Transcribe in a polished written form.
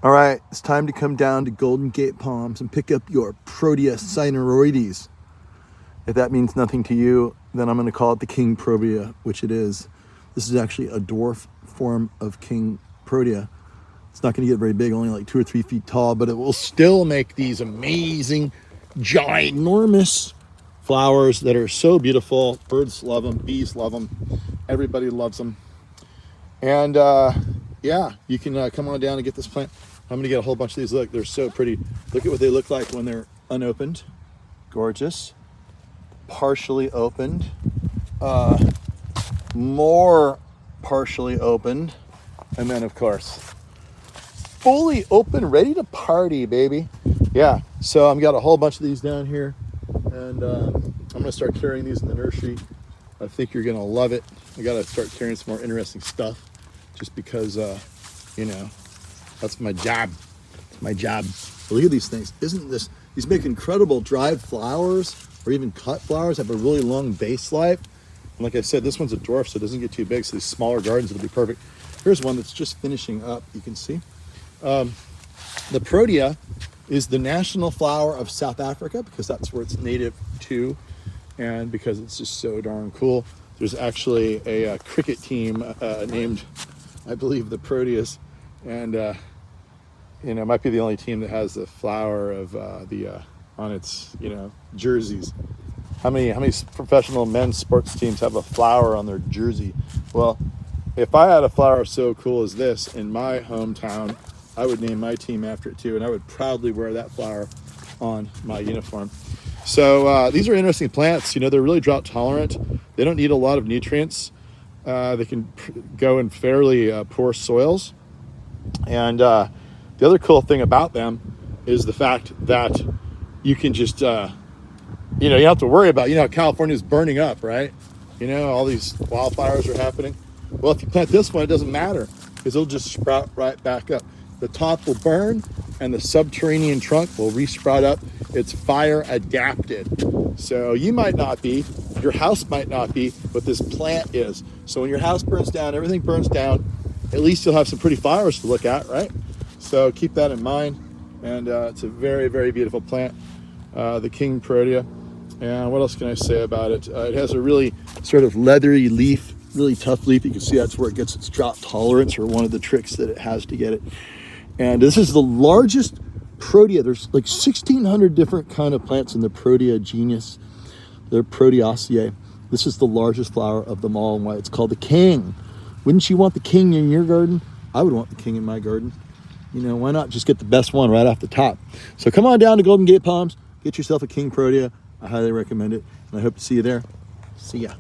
All right, it's time to come down to Golden Gate Palms and pick up your Protea cynaroides. If that means nothing to you, then I'm going to call it the King Protea, which it is. This is actually a dwarf form of King Protea. It's not going to get very big, only like 2 or 3 feet tall, but it will still make these amazing, ginormous flowers that are so beautiful. Birds love them, bees love them, everybody loves them. And yeah, you can come on down and get this plant. I'm going to get a whole bunch of these. Look, they're so pretty. Look at what they look like when they're unopened. Gorgeous. Partially opened. More partially opened. And then, of course, fully open, ready to party, baby. Yeah, so I've got a whole bunch of these down here. And I'm going to start carrying these in the nursery. I think you're going to love it. I got to start carrying some more interesting stuff just because, you know, that's my job. It's my job. But look at these things. Isn't this, these make incredible dried flowers or even cut flowers, have a really long base life. And like I said, this one's a dwarf, so it doesn't get too big. So these smaller gardens, it'll be perfect. Here's one that's just finishing up, you can see. The Protea is the national flower of South Africa because that's where it's native to and because it's just so darn cool. There's actually a cricket team named, I believe, the Proteas, and you know, it might be the only team that has the flower of on its, you know, jerseys. How many professional men's sports teams have a flower on their jersey? Well, if I had a flower so cool as this in my hometown, I would name my team after it too, and I would proudly wear that flower on my uniform. So these are interesting plants. You know, they're really drought tolerant. They don't need a lot of nutrients. They can go in fairly poor soils. And the other cool thing about them is the fact that you can just, you know, you don't have to worry about, you know, California's burning up, right? You know, all these wildfires are happening. Well, if you plant this one, it doesn't matter because it'll just sprout right back up. The top will burn and the subterranean trunk will re-sprout up. It's fire adapted. So you might not be, your house might not be, but this plant is. So when your house burns down, everything burns down, at least you'll have some pretty flowers to look at, right? So keep that in mind. And it's a very, very beautiful plant, the King Protea. And what else can I say about it? It has a really sort of leathery leaf, really tough leaf. You can see that's where it gets its drought tolerance, or one of the tricks that it has to get it. And this is the largest Protea. There's like 1,600 different kind of plants in the Protea genus. They're Proteaceae. This is the largest flower of them all, and why it's called the King. Wouldn't you want the King in your garden? I would want the King in my garden. You know, why not just get the best one right off the top? So come on down to Golden Gate Palms, get yourself a King Protea. I highly recommend it, and I hope to see you there. See ya.